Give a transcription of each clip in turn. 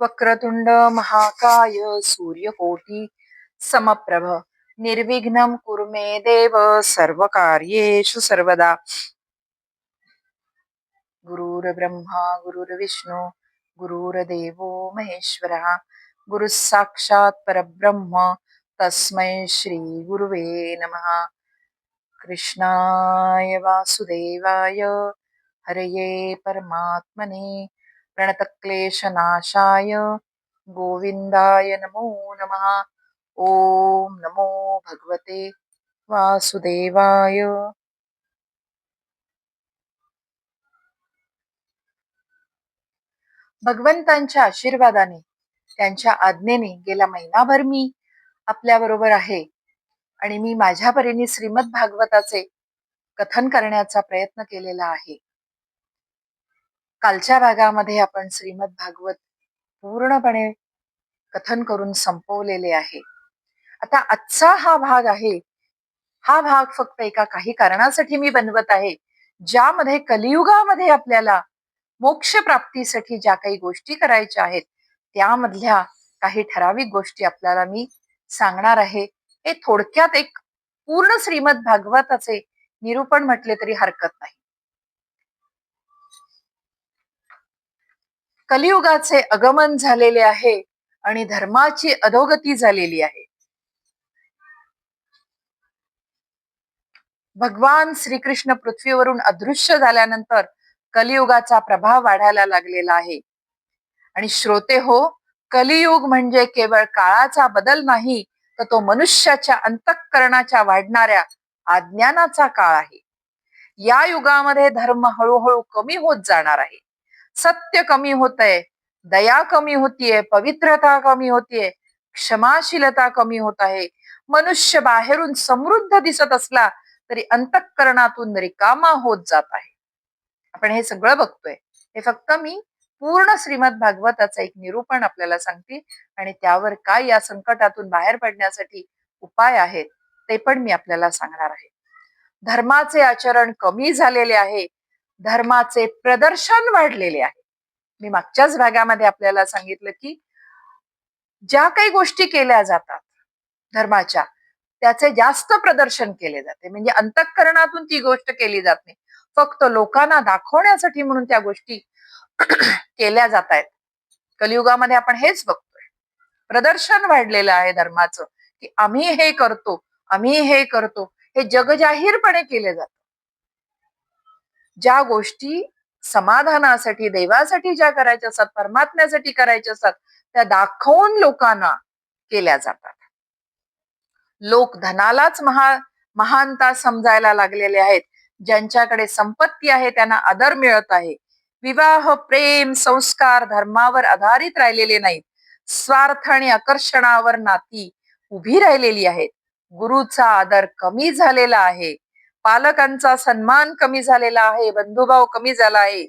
वक्रतुंड महाकाय सूर्यकोटी समप्रभ निर्विघ्नं कुरु मे देव सर्वकार्येषु सर्वदा. गुरुर्ब्रह्मा गुरुर्विष्णू गुरुर्देवो महेश्वरः गुरुः साक्षात् परब्रह्म तस्मै श्री गुरुवे नमः. कृष्णाय वासुदेवाय हरये परमात्मने प्रणतक्लेशनाशाय गोविंदाय नमो नमः. ओम नमो भगवते वासुदेवाय. भगवंतांच्या आशीर्वादाने त्यांच्या आज्ञेने गेला महिनाभर मी आपल्या बरोबर आहे आणि मी माझ्या परीने श्रीमद भागवताचे कथन करण्याचा प्रयत्न केलेला आहे. कालच्या भागामध्ये आपण श्रीमद भागवत पूर्णपणे कथन करून संपवलेले आहे. आता आजचा हा भाग आहे. हा भाग फक्त एका काही कारणासाठी मी बनवत आहे, ज्यामध्ये कलियुगामध्ये आपल्याला मोक्ष प्राप्तीसाठी ज्या काही गोष्टी करायच्या आहेत त्यामधल्या काही ठराविक गोष्टी आपल्याला मी सांगणार आहे. हे थोडक्यात एक पूर्ण श्रीमद भागवताचे निरूपण म्हटले तरी हरकत नाही. कलियुगाचे आगमन झालेले आहे आणि धर्माची अधोगती झालेली आहे. भगवान श्रीकृष्ण पृथ्वीवरून अदृश्य झाल्यानंतर कलियुगाचा प्रभाव वाढायला लागलेला आहे. आणि श्रोते हो, कलियुग म्हणजे केवळ काळाचा बदल नाही, तर तो मनुष्याच्या अंतःकरणाच्या वाढणाऱ्या अज्ञानाचा काळ आहे. या युगामध्ये धर्म हळूहळू कमी होत जाणार आहे. सत्य कमी होतंय, दया कमी होतीये, पवित्रता कमी होतीये, क्षमाशीलता कमी होत आहे. मनुष्य बाहेरून समृद्ध दिसत असला तरी अंतःकरणातून रिकामा होत जात आहे. आपण हे सगळं बघतोय. हे फक्त मी पूर्ण श्रीमद भागवताचं एक निरूपण आपल्याला सांगते आणि त्यावर काय या संकटातून बाहेर पडण्यासाठी उपाय आहेत ते पण मी आपल्याला सांगणार आहे. धर्माचे आचरण कमी झालेले आहे, धर्माचे प्रदर्शन वाढलेले आहे. मी मागच्याच भागामध्ये आपल्याला सांगितलं की ज्या काही गोष्टी केल्या जातात धर्माच्या, त्याचे जास्त प्रदर्शन केले जाते. म्हणजे अंतःकरणातून ती गोष्ट केली जात नाही, फक्त लोकांना दाखवण्यासाठी म्हणून त्या गोष्टी केल्या जात आहेत. कलियुगामध्ये आपण हेच बघतोय. प्रदर्शन वाढलेलं आहे धर्माचं, की आम्ही हे करतो, आम्ही हे करतो, हे जगजाहीरपणे केले जात. ज्या गोष्टी समाधानासाठी, देवासाठी ज्या करायच्या असतात, परमात्म्यासाठी करायच्या असतात, त्या दाखवून लोकांना केल्या जातात. लोक धनालाच महानता समजायला लागलेले आहेत. ज्यांच्याकडे संपत्ती आहे त्यांना आदर मिळत आहे. विवाह, प्रेम, संस्कार धर्मावर आधारित राहिलेले नाहीत. स्वार्थ आणि आकर्षणावर नाती उभी राहिलेली आहेत. गुरुचा आदर कमी झालेला आहे. पालकांचा सन्मान कमी झालेला आहे. बंधुभाव कमी झाला आहे.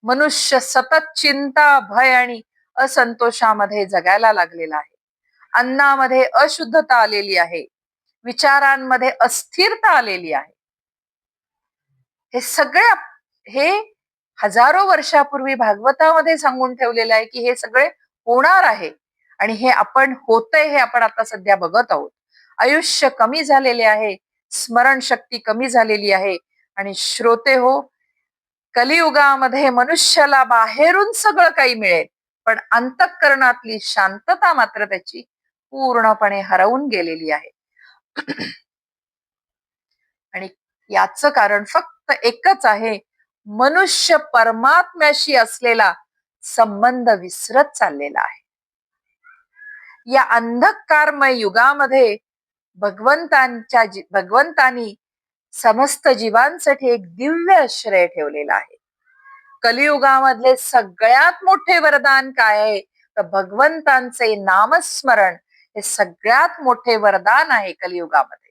मनुष्य सतत चिंता, भय आणि असंतोषामध्ये जगायला लागलेला आहे. अन्नामध्ये अशुद्धता आलेली आहे. विचारांमध्ये अस्थिरता आलेली आहे. हे हजारो वर्षापूर्वी भागवतामध्ये सांगून ठेवलेलं आहे की हे सगळे होणार आहे आणि हे आपण होतंय, हे आपण आता सध्या बघत आहोत. आयुष्य कमी झालेले आहे, स्मरणशक्ती कमी झालेली आहे. आणि श्रोते हो, कलियुगामध्ये मनुष्याला बाहेरून सगळं काही मिळेल, पण अंतःकरणातली शांतता मात्र त्याची पूर्णपणे हरवून गेलेली आहे. आणि याचं कारण फक्त एकच आहे, मनुष्य परमात्म्याशी असलेला संबंध विसरत चाललेला आहे. या अंधकारमय युगामध्ये भगवंतांनी समस्त जीवांसाठी एक दिव्य आश्रय ठेवलेला आहे. कलियुगामधले सगळ्यात मोठे वरदान काय आहे, तर भगवंतांचे नामस्मरण हे सगळ्यात मोठे वरदान आहे कलियुगामध्ये.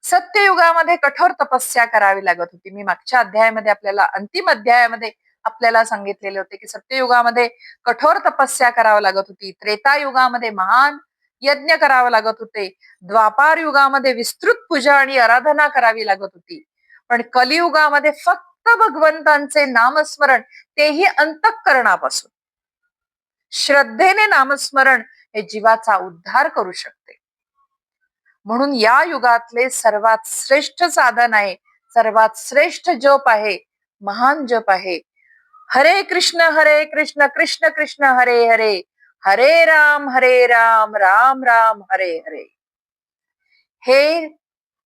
सत्ययुगामध्ये कठोर तपस्या करावी लागत होती. मी मागच्या अध्यायामध्ये आपल्याला, अंतिम अध्यायामध्ये आपल्याला सांगितलेले होते की सत्ययुगामध्ये कठोर तपस्या करावी लागत होती. त्रेतायुगामध्ये महान यज्ञ करावे लागत होते. द्वापार युगामध्ये विस्तृत पूजा आणि आराधना करावी लागत होती. पण कलियुगामध्ये फक्त फक्त भगवंतांचे नामस्मरण, तेही अंतःकरणापासून. श्रद्धेने नामस्मरण हे जीवाचा उद्धार करू शकते. म्हणून या युगातले सर्वात श्रेष्ठ साधन आहे, सर्वात श्रेष्ठ जप आहे, महान जप आहे हरे कृष्ण कृष्ण कृष्ण हरे हरे, हरे राम राम राम हरे हरे. हे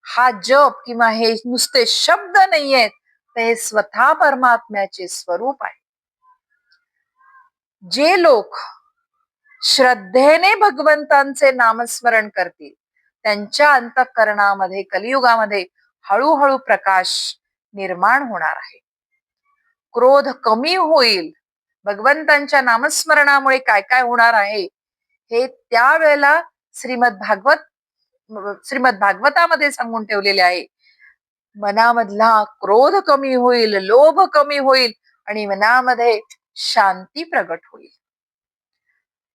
हा जप किंवा हे नुसते शब्द नाहीयेत, ते स्वतः परमात्म्याचे स्वरूप आहे. जे लोक श्रद्धेने भगवंतांचे नामस्मरण करतील, त्यांच्या अंतःकरणामध्ये कलियुगामध्ये हळूहळू प्रकाश निर्माण होणार आहे. क्रोध कमी होईल. भगवंतांच्या नामस्मरणामुळे काय काय होणार आहे हे त्यावेळेला श्रीमद भागवतामध्ये सांगून ठेवलेले आहे. मनामधला क्रोध कमी होईल, लोभ कमी होईल आणि मनामध्ये शांती प्रगट होईल.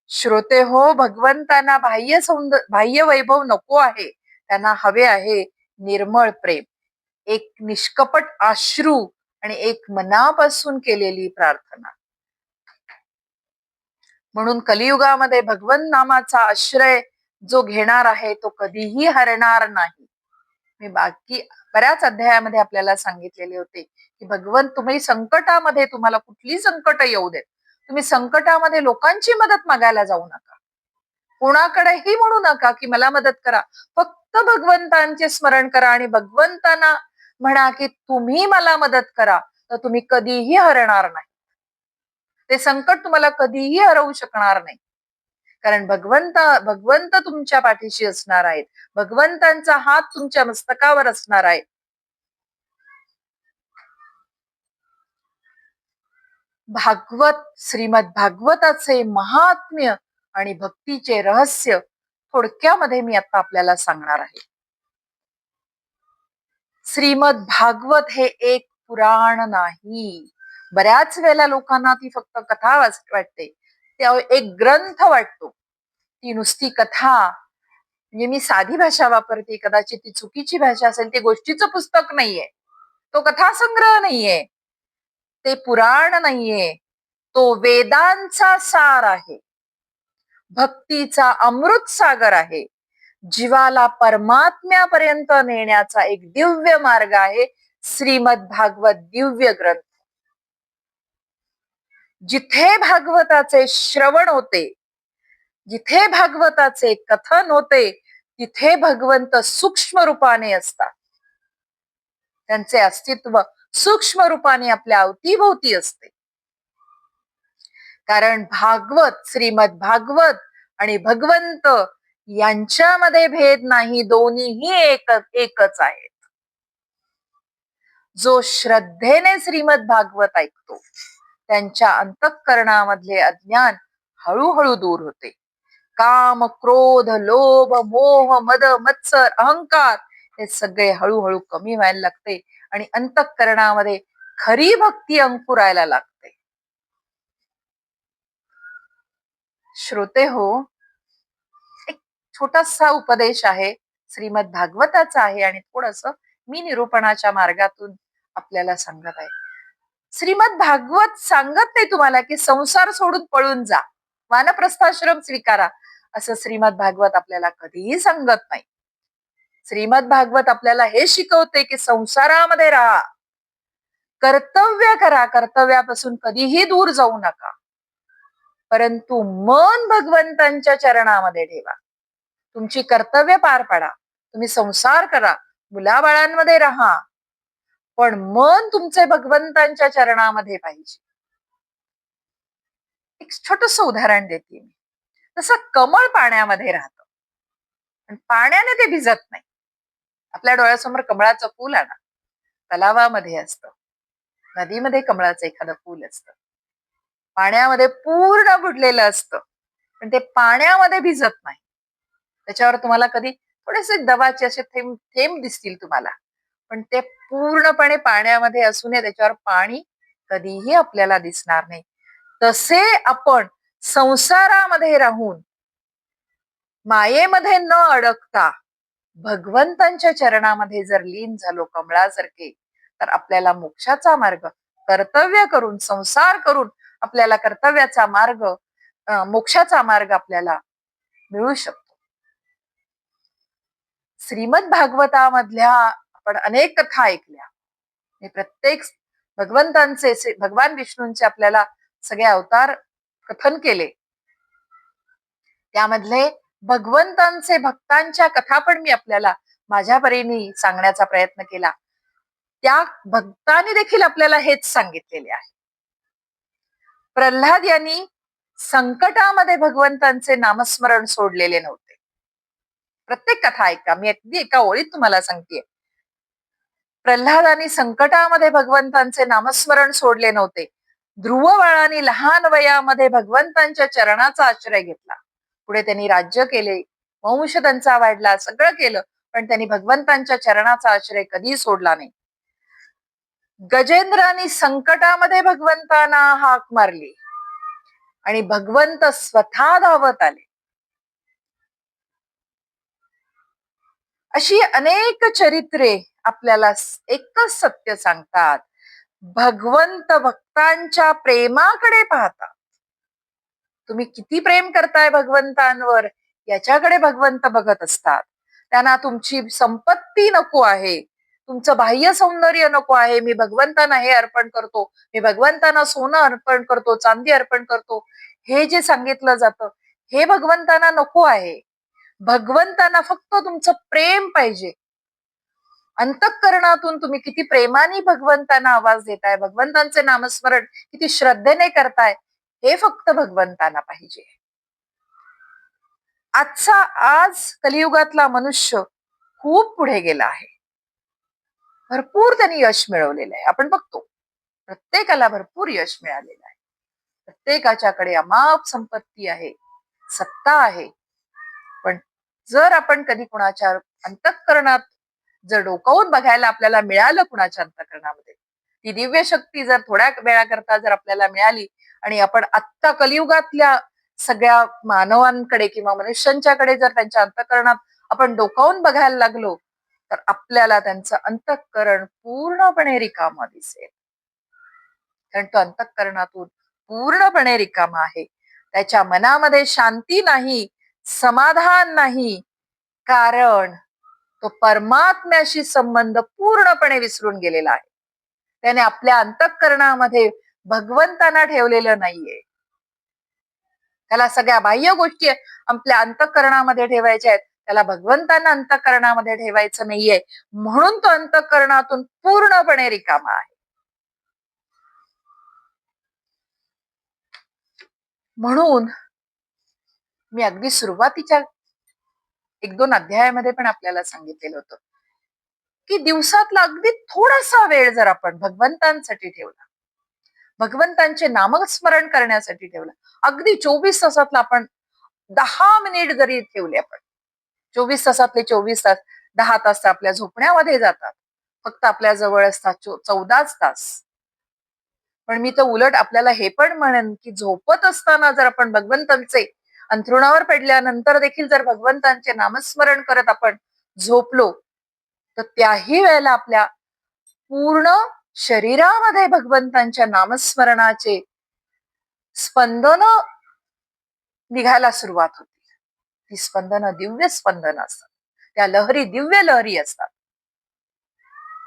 श्रोते हो, भगवंतांना बाह्य वैभव नको आहे, त्यांना हवे आहे निर्मळ प्रेम, एक निष्कपट अश्रू आणि एक मनापासून केलेली प्रार्थना. म्हणून कलियुगामध्ये भगवंत नामाचा आश्रय जो घेणार आहे तो कधीही हरणार नाही. मी बाकी बऱ्याच अध्यायामध्ये आपल्याला सांगितलेले होते की भगवंत, तुम्ही संकटामध्ये, तुम्हाला कुठली संकट येऊ देत, तुम्ही संकटामध्ये लोकांची मदत मागायला जाऊ नका, कोणाकडेही म्हणू नका की मला मदत करा. फक्त भगवंतांचे स्मरण करा आणि भगवंतांना म्हणा की तुम्ही मला मदत करा, तर तुम्ही कधीही हरणार नाही. ते संकट तुम्हाला कधीही हरवू शकणार नाही, कारण भगवंत तुमच्या पाठीशी असणार आहेत, भगवंतांचा हात तुमच्या मस्तकावर असणार आहे. श्रीमद भागवताचे महात्म्य आणि भक्तीचे रहस्य थोडक्यामध्ये मी आता आपल्याला सांगणार आहे. श्रीमद भागवत हे एक पुराण नाही. बऱ्याच वेळेला लोकांना ती फक्त कथा वाटते, त्या एक ग्रंथ वाटतो. ती नुसती कथा, म्हणजे मी साधी भाषा वापरते, कदाचित ती चुकीची भाषा असेल, ते गोष्टीचं पुस्तक नाहीये, तो कथासंग्रह नाहीये, ते पुराण नाहीये, तो वेदांचा सार आहे, भक्तीचा अमृत सागर आहे, जीवाला परमात्म्यापर्यंत नेण्याचा एक दिव्य मार्ग आहे श्रीमद भागवत दिव्य ग्रंथ. जिथे भागवताचे श्रवण होते, जिथे भागवताचे कथन होते, तिथे भगवंत सूक्ष्म रूपाने असतात. त्यांचे अस्तित्व सूक्ष्म रूपाने आपल्या अवतीभोवती असते. कारण श्रीमद भागवत आणि भगवंत यांच्यामध्ये भेद नाही, दोन्हीही एकच आहेत. जो श्रद्धेने श्रीमद भागवत ऐकतो, त्यांच्या अंतःकरणामधले अज्ञान हळूहळू दूर होते. काम, क्रोध, लोभ, मोह, मद, मत्सर, अहंकार हे सगळे हळूहळू कमी व्हायला लागते आणि अंतःकरणामध्ये खरी भक्ती अंकुरायला लागते. श्रोते हो, एक छोटासा उपदेश आहे, श्रीमद भागवताचा आहे आणि थोडस मी निरूपणाच्या मार्गातून आपल्याला सांगत आहे. श्रीमद भागवत सांगत नाही तुम्हाला की संसार सोडून पळून जा, वानप्रस्थाश्रम स्वीकारा, असं श्रीमद भागवत आपल्याला कधीही सांगत नाही. श्रीमद भागवत आपल्याला हे शिकवते की संसारामध्ये राहा, कर्तव्य करा, कर्तव्यापासून कधीही दूर जाऊ नका, परंतु मन भगवंतांच्या चरणामध्ये ठेवा. तुमची कर्तव्य पार पाडा, तुम्ही संसार करा, मुलाबाळांमध्ये राहा, पण मन तुमचे भगवंतांच्या चरणामध्ये पाहिजे. एक छोटस उदाहरण देते मी. तसं कमळ पाण्यामध्ये राहतं, पण पाण्याने ते भिजत नाही. आपल्या डोळ्यासमोर कमळाचं फूल आणा, तलावामध्ये असतं, नदीमध्ये कमळाचं एखादं फूल असतं, पाण्यामध्ये पूर्ण बुडलेलं असतं, पण ते पाण्यामध्ये भिजत नाही. त्याच्यावर तुम्हाला कधी थोडेसे दवाचे असे थेंब दिसतील तुम्हाला, पण ते पूर्णपणे पाण्यामध्ये असू नये, त्याच्यावर पाणी कधीही आपल्याला दिसणार नाही. तसे आपण संसारामध्ये राहून मायेमध्ये न अडकता भगवंतांच्या चरणामध्ये जर लीन झालो कमळासारखे, तर आपल्याला मोक्षाचा मार्ग कर्तव्य करून, संसार करून आपल्याला कर्तव्याचा मार्ग, मोक्षाचा मार्ग आपल्याला मिळू शकतो. श्रीमद भागवतामधल्या आपण अनेक कथा ऐकल्या. प्रत्येक भगवान विष्णूंचे आपल्याला सगळे अवतार कथन केले. त्यामधले भगवंतांचे भक्तांच्या कथा पण मी आपल्याला माझ्या परीने सांगण्याचा प्रयत्न केला. त्या भक्तांनी देखील आपल्याला हेच सांगितलेले आहे. प्रल्हाद यांनी संकटामध्ये भगवंतांचे नामस्मरण सोडलेले नव्हते. प्रत्येक कथा ऐका, मी अगदी एका ओळीत तुम्हाला सांगतेय. प्रल्हादांनी संकटामध्ये भगवंतांचे नामस्मरण सोडले नव्हते. ध्रुव बाळांनी लहान वयामध्ये भगवंतांच्या चरणाचा आश्रय घेतला. पुढे त्यांनी राज्य केले, वंश त्यांचा वाढला, सगळं केलं, पण त्यांनी भगवंतांच्या चरणाचा आश्रय कधी सोडला नाही. गजेंद्रांनी संकटामध्ये भगवंतांना हाक मारली आणि भगवंत स्वतः धावत आले. अशी अनेक चरित्रे आपल्याला एकच सत्य सांगतात, भगवंत भक्तांच्या प्रेमाकडे पाहतात. तुम्ही किती प्रेम करताय भगवंतांवर याच्याकडे भगवंत बघत असतात. त्यांना तुमची संपत्ती नको आहे, तुमचं बाह्य सौंदर्य नको आहे. मी भगवंतांना हे अर्पण करतो, मी भगवंतांना सोनं अर्पण करतो, चांदी अर्पण करतो, हे जे सांगितलं जातं हे भगवंतांना नको आहे. भगवंतांना फक्त तुमचं प्रेम पाहिजे. अंतःकरणातून तुम्ही किती प्रेमाने भगवंतांना आवाज देताय, भगवंतांचे नामस्मरण किती श्रद्धेने करताय, हे फक्त भगवंतांना पाहिजे. आज कलियुगातला मनुष्य खूप पुढे गेला आहे. भरपूर त्यांनी यश मिळवलेलं आहे. आपण बघतो प्रत्येकाला भरपूर यश मिळालेलं आहे. प्रत्येकाच्याकडे अमाप संपत्ती आहे, सत्ता आहे. पण जर आपण कधी कुणाच्या अंतःकरणात जर डोकावून बघायला आपल्याला मिळालं, कुणाच्या अंतःकरणामध्ये ती दिव्य शक्ती जर थोड्या वेळाकरता जर आपल्याला मिळाली आणि आपण आत्ता कलियुगातल्या सगळ्या मानवांकडे किंवा मनुष्यांच्याकडे जर त्यांच्या अंतःकरणात आपण डोकावून बघायला लागलो, तर आपल्याला त्यांचं अंतःकरण पूर्णपणे रिकामं दिसेल. कारण तो अंतःकरणातून पूर्णपणे रिकामा आहे. त्याच्या मनामध्ये शांती नाही, समाधान नाही, कारण तो परमात्म्याशी संबंध पूर्णपणे विसरून गेलेला आहे. त्याने आपल्या अंतःकरणामध्ये भगवंतांना ठेवलेलं नाहीये. त्याला सगळ्या बाह्य गोष्टी आपल्या अंतःकरणामध्ये ठेवायच्या आहेत, त्याला भगवंतांना अंतःकरणामध्ये ठेवायचं नाहीये. म्हणून तो अंतःकरणातून पूर्णपणे रिकामा आहे. म्हणून मी अगदी सुरुवातीच्या 1-2 अध्यायामध्ये पण आपल्याला सांगितलेलं होतं की दिवसातला अगदी थोडासा वेळ जर आपण भगवंतांसाठी ठेवला, भगवंतांचे नामस्मरण करण्यासाठी ठेवला, अगदी 24 तासातला आपण 10 मिनिट जरी ठेवले, आपण 24 तासातले 24 तास 10 तास आपल्या झोपण्यामध्ये जातात, फक्त आपल्या जवळ असतात 14 तास. पण मी तर उलट आपल्याला हे पण म्हणेन की झोपत असताना जर आपण भगवंतांचे अंथरुणावर पडल्यानंतर देखील जर भगवंतांचे नामस्मरण करत आपण झोपलो, तर त्याही वेळेला आपल्या पूर्ण शरीरामध्ये भगवंतांच्या नामस्मरणाचे स्पंदन निघायला सुरुवात होते. ती स्पंदन दिव्य स्पंदन असतात, त्या लहरी दिव्य लहरी असतात.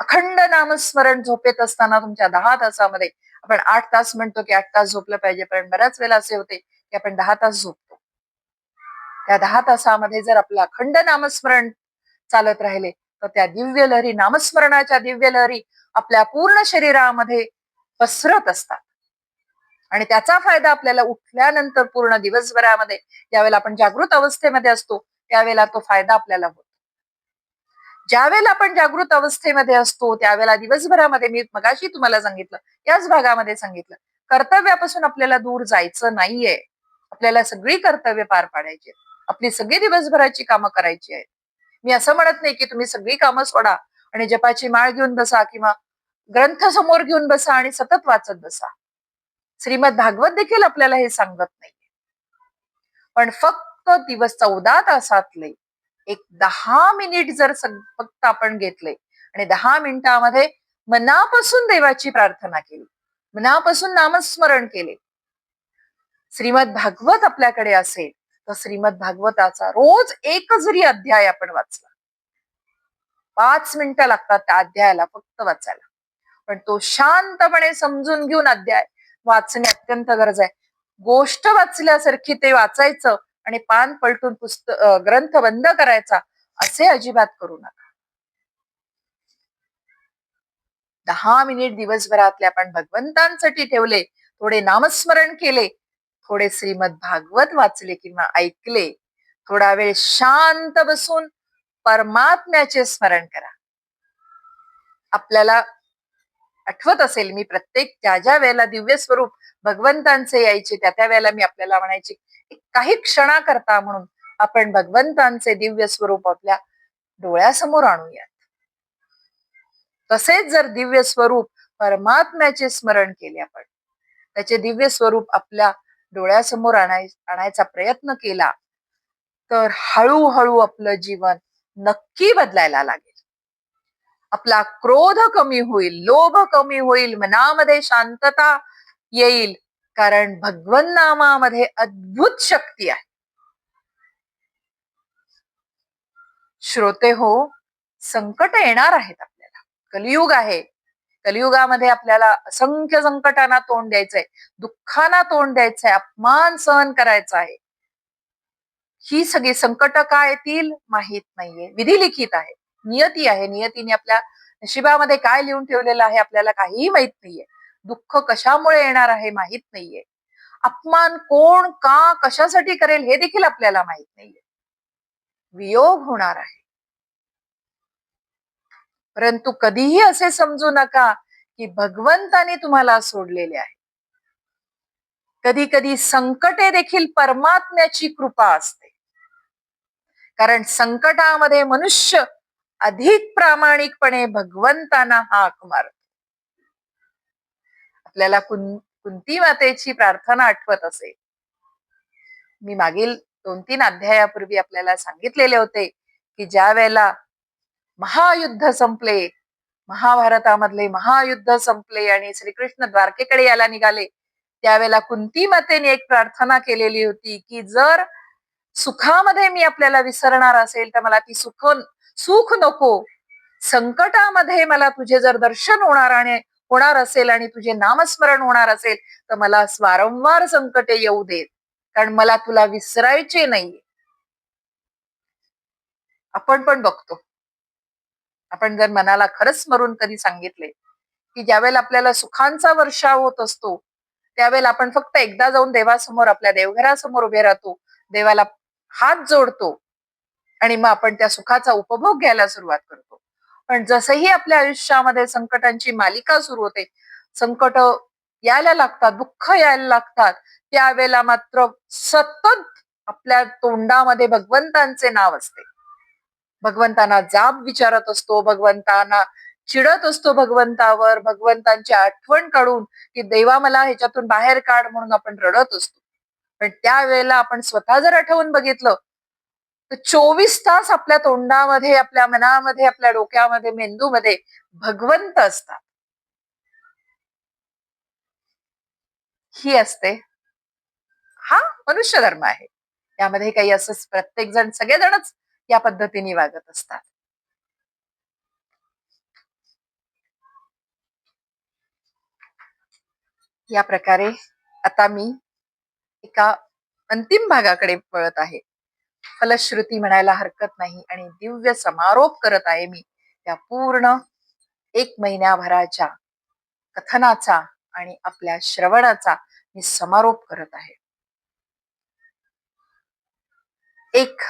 अखंड नामस्मरण झोपेत असताना तुमच्या 10 तासामध्ये, आपण 8 तास म्हणतो की 8 तास झोपलं पाहिजे, पण बऱ्याच वेळेला असे होते की आपण 10 तास झोपतो. त्या 10 तासामध्ये जर आपलं अखंड नामस्मरण चालत राहिले, तर त्या दिव्य लहरी, नामस्मरणाच्या दिव्य लहरी आपल्या पूर्ण शरीरामध्ये पसरत असतात. आणि त्याचा फायदा आपल्याला उठल्यानंतर पूर्ण दिवसभरामध्ये, ज्यावेळेला आपण जागृत अवस्थेमध्ये असतो त्यावेळेला तो फायदा आपल्याला होतो. ज्यावेळेला आपण जागृत अवस्थेमध्ये असतो त्यावेळेला दिवसभरामध्ये, मी मगाशी तुम्हाला सांगितलं, याच भागामध्ये सांगितलं, कर्तव्यापासून आपल्याला दूर जायचं नाहीये. आपल्याला सगळी कर्तव्य पार पाडायची, आपली सगळी दिवसभराची कामं करायची आहेत. मी असं म्हणत नाही की तुम्ही सगळी कामं सोडा आणि जपाची माळ घेऊन बसा किंवा ग्रंथ समोर घेऊन बसा आणि सतत वाचत बसा. श्रीमद भागवत देखील आपल्याला हे सांगत नाही. पण फक्त 14 तासातले एक 10 मिनिट जर फक्त आपण घेतले आणि 10 मिनिटामध्ये मनापासून देवाची प्रार्थना केली, मनापासून नामस्मरण केले. श्रीमद भागवत आपल्याकडे असेल तर श्रीमद भागवताचा रोज एक जरी अध्याय आपण वाचला, 5 मिनिटं लागतात त्या अध्यायाला फक्त वाचायला, पण तो शांतपणे समजून घेऊन अध्याय वाचणे अत्यंत गरज आहे. गोष्ट वाचल्यासारखी ते वाचायचं आणि पान पलटून ग्रंथ बंद करायचा असे अजिबात करू नका. 10 मिनिट दिवसभरातले आपण भगवंतांसाठी ठेवले, थोडे नामस्मरण केले, थोडे श्रीमद भागवत वाचले किंवा ऐकले, थोडा वेळ शांत बसून परमात्म्याचे स्मरण करा. आपल्याला आठवत असेल, मी प्रत्येक ज्या ज्या वेळेला दिव्य स्वरूप भगवंतांचे यायचे त्या त्या वेळेला मी आपल्याला म्हणायचे काही क्षणाकरता म्हणून आपण भगवंतांचे दिव्य स्वरूप आपल्या डोळ्यासमोर आणूयात. तसेच जर दिव्य स्वरूप परमात्म्याचे स्मरण केले, आपण त्याचे दिव्य स्वरूप आपल्या डोळ्यासमोर आणायचा प्रयत्न केला, तर हळूहळू आपलं जीवन नक्की बदलायला लागेल. आपला क्रोध कमी होईल, लोभ कमी होईल, मनामध्ये शांतता येईल, कारण भगवन नामामध्ये अद्भुत शक्ती आहे. श्रोते हो, संकट येणार आहेत आपल्याला, कलियुग आहे. कलियुगामध्ये आपल्याला असंख्य संकटांना तोंड द्यायचंय, दुःखांना तोंड द्यायचंय, अपमान सहन करायचा आहे. ही सगळी संकट काय येतील माहित नाहीये, विधी लिखित आहे, नियती आहे. नियतीने आपल्या नशिबामध्ये काय लिहून ठेवलेलं आहे आपल्याला काहीही माहित नाहीये. दुःख कशामुळे येणार आहे माहित नाहीये. अपमान कोण का कशासाठी करेल हे देखील आपल्याला माहित नाहीये. वियोग होणार आहे. परंतु कधीही असे समजू नका की भगवंताने तुम्हाला सोडलेले आहे. कधी कधी संकटे देखील परमात्म्याची कृपा असते, कारण संकटामध्ये मनुष्य अधिक प्रामाणिकपणे भगवंतांना हाक मारतो. आपल्याला कुंती मातेची प्रार्थना आठवत असेल. मी मागील 2-3 अध्यायापूर्वी आपल्याला सांगितलेले होते की ज्या वेळेला महायुद्ध संपले, महाभारतामधले महायुद्ध संपले आणि श्रीकृष्ण द्वारकेकडे यायला निघाले, त्यावेळेला कुंती मातेने एक प्रार्थना केलेली होती की जर सुखामध्ये मी आपल्याला विसरणार असेल तर मला ती सुख नको, संकटामध्ये मला तुझे जर दर्शन होणार असेल आणि तुझे नामस्मरण होणार असेल तर मला वारंवार संकटे येऊ देत, कारण मला तुला विसरायचे नाहीये. आपण पण बघतो, आपण जर मनाला खरंच स्मरून कधी सांगितले की ज्यावेळेला आपल्याला सुखांचा वर्षाव होत असतो त्यावेळेला आपण फक्त एकदा जाऊन देवासमोर आपल्या देवघरासमोर उभे राहतो, देवाला हात जोडतो आणि मग आपण त्या सुखाचा उपभोग घ्यायला सुरुवात करतो. पण जसंही आपल्या आयुष्यामध्ये संकटांची मालिका सुरू होते, संकट यायला लागतात, दुःख यायला लागतात, त्यावेळेला मात्र सतत आपल्या तोंडामध्ये भगवंतांचे नाव असते. भगवंतांना जाब विचारत असतो, भगवंतांना चिडत असतो, भगवंतावर भगवंतांची आठवण काढून की देवा मला ह्याच्यातून बाहेर काढ म्हणून आपण रडत असतो. पण त्यावेळेला आपण स्वतः जर आठवून बघितलं तर 24 तास आपल्या तोंडामध्ये, आपल्या मनामध्ये, आपल्या डोक्यामध्ये, मेंदूमध्ये भगवंत असतात. ही असते, हा मनुष्य धर्म आहे. त्यामध्ये काही असंच प्रत्येक जण, सगळेजणच या पद्धतीने वागत असतात. या प्रकारे आता मी एका अंतिम भागाकडे वळत आहे. फलश्रुती म्हणायला हरकत नाही आणि दिव्य समारोप करत आहे मी त्या पूर्ण 1 महिन्याभराच्या कथनाचा आणि आपल्या श्रवणाचा मी समारोप करत आहे. एक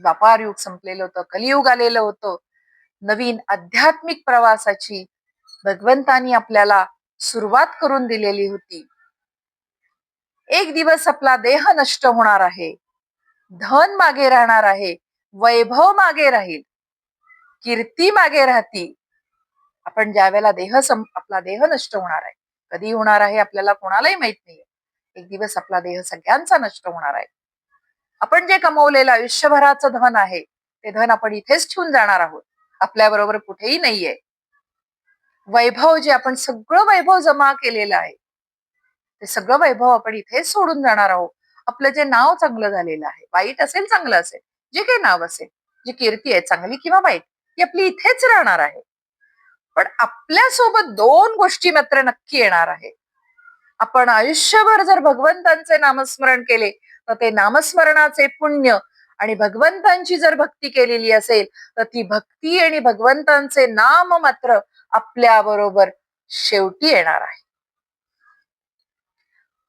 व्यापार युग संपलेलं होतं, कलियुग आलेलं होतं. नवीन आध्यात्मिक प्रवासाची भगवंतानी आपल्याला सुरुवात करून दिलेली होती. एक दिवस आपला देह नष्ट होणार आहे, धन मागे राहणार आहे, वैभव मागे राहील, कीर्ती मागे राहती. आपण ज्या वेळेला आपला देह नष्ट होणार आहे, कधी होणार आहे आपल्याला कोणालाही माहित नाहीये. एक दिवस आपला देह सगळ्यांचा नष्ट होणार आहे. आपण जे कमवलेलं आयुष्यभराचं धन आहे ते धन आपण इथेच ठेवून जाणार आहोत, आपल्या बरोबर कुठेही नाहीये. वैभव जे आपण सगळं वैभव जमा केलेलं आहे ते सगळं वैभव आपण इथेच सोडून जाणार आहोत. आपलं जे नाव चांगलं झालेलं आहे, वाईट असेल चांगलं असेल, जे काही नाव असेल, जी कीर्ती आहे चांगली किंवा वाईट, ती आपली इथेच राहणार आहे. पण आपल्यासोबत दोन गोष्टी मात्र नक्की येणार आहे. आपण आयुष्यभर जर भगवंतांचे नामस्मरण केले तर ते नामस्मरणाचे पुण्य आणि भगवंतांची जर भक्ती केलेली असेल तर ती भक्ती आणि भगवंतांचे नाम मात्र आपल्या बरोबर शेवटी येणार आहे.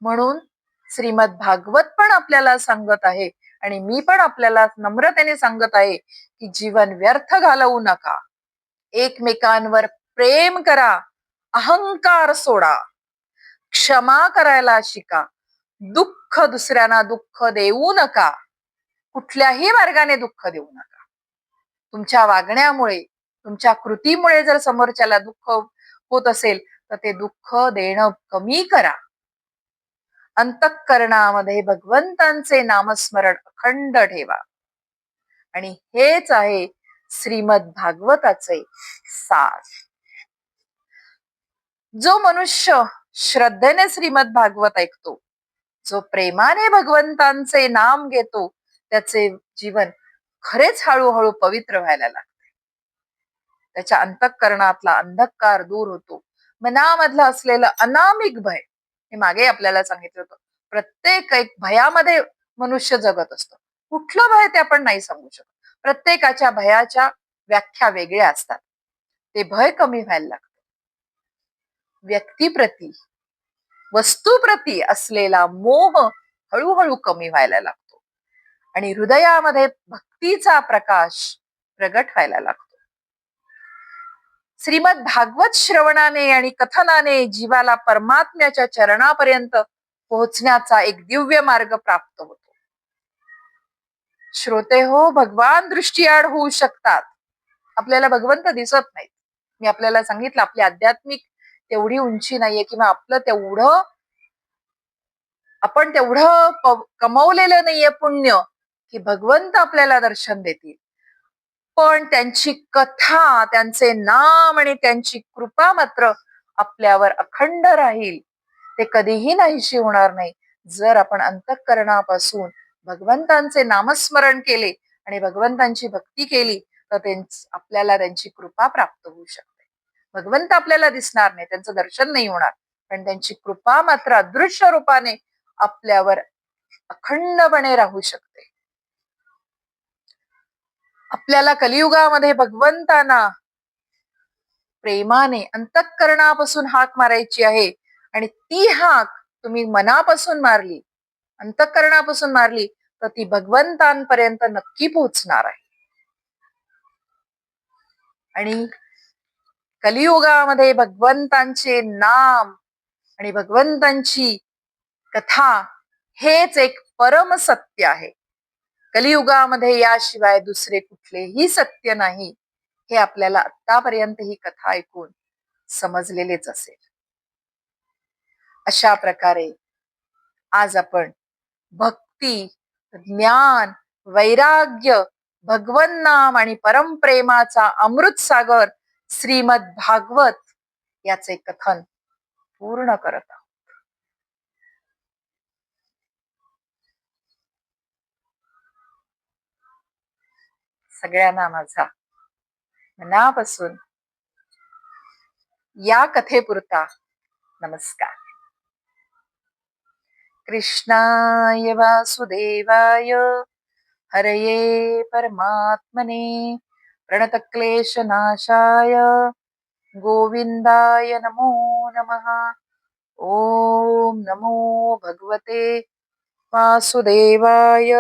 म्हणून श्रीमद भागवत पण आपल्याला सांगत आहे आणि मी पण आपल्याला नम्रतेने सांगत आहे की जीवन व्यर्थ घालवू नका. एकमेकांवर प्रेम करा, अहंकार सोडा, क्षमा करायला शिका, दुःख दुसऱ्यांना दुःख देऊ नका, कुठल्याही मार्गाने दुःख देऊ नका. तुमच्या वागण्यामुळे, तुमच्या कृतीमुळे जर समोरच्याला दुःख होत असेल तर ते दुःख देणं कमी करा. अंतःकरणामध्ये भगवंतांचे नामस्मरण अखंड ठेवा. आणि हेच आहे श्रीमद भागवताचे सार. जो मनुष्य श्रद्धेने श्रीमद भागवत ऐकतो, जो प्रेमाने भगवंतांचे नाम घेतो, त्याचे जीवन खरेच हळूहळू पवित्र व्हायला लागते. त्याच्या अंतःकरणातला अंधकार दूर होतो. मनामधलं असलेलं अनामिक भय, हे मागे आपल्याला सांगितलं होतं, प्रत्येक एक भयामध्ये मनुष्य जगत असतो. कुठलं भय ते आपण नाही सांगू शकत. प्रत्येकाच्या भयाच्या व्याख्या वेगळ्या असतात. ते भय कमी व्हायला लागतं. व्यक्तीप्रती, वस्तूप्रती असलेला मोह हळूहळू कमी व्हायला लागतो आणि हृदयामध्ये भक्तीचा प्रकाश प्रगट व्हायला लागतो. श्रीमद भागवत श्रवणाने आणि कथनाने जीवाला परमात्म्याच्या चरणापर्यंत पोहोचण्याचा एक दिव्य मार्ग प्राप्त होतो. श्रोते हो, भगवान दृष्टीआड होऊ शकतात. आपल्याला भगवंत दिसत नाहीत. मी आपल्याला सांगितलं, आपली आध्यात्मिक तेवढी उंची नाहीये किंवा आपण तेवढं कमवलेलं नाहीये पुण्य की भगवंत आपल्याला दर्शन देतील. पण त्यांची कथा, त्यांचे नाम आणि त्यांची कृपा मात्र आपल्यावर अखंड राहील. ते कधीही नाहीशी होणार नाही जर आपण अंतःकरणापासून भगवंतांचे नामस्मरण केले आणि भगवंतांची भक्ती केली तर आपल्याला त्यांची कृपा प्राप्त होऊ शकते. भगवंत आपल्याला दिसणार नाही, त्यांचं दर्शन नाही होणार, पण त्यांची कृपा मात्र अदृश्य रूपाने आपल्यावर अखंडपणे राहू शकते. आपल्याला कलियुगामध्ये भगवंतांना प्रेमाने अंतःकरणापासून हाक मारायची आहे आणि ती हाक तुम्ही मनापासून मारली, अंतःकरणापासून मारली तर ती भगवंतांपर्यंत नक्की पोहोचणार आहे. आणि कलियुगामध्ये भगवंतांचे नाम आणि भगवंतांची कथा हेच एक परम सत्य आहे. कलियुगामध्ये याशिवाय दुसरे कुठलेही सत्य नाही, हे आपल्याला आतापर्यंत ही कथा ऐकून समजलेलेच असेल. अशा प्रकारे आज आपण भक्ती, ज्ञान, वैराग्य, भगवन नाम आणि परमप्रेमाचा अमृत सागर श्रीमद भागवत याचे कथन पूर्ण करत आहोत. सगळ्यांना माझा मनापासून या कथेपुरता नमस्कार. कृष्णाय वासुदेवाय हरये परमात्मने प्रणतक्लेशनाशाय गोविंदाय नमो नमः. ओम नमो भगवते वासुदेवाय.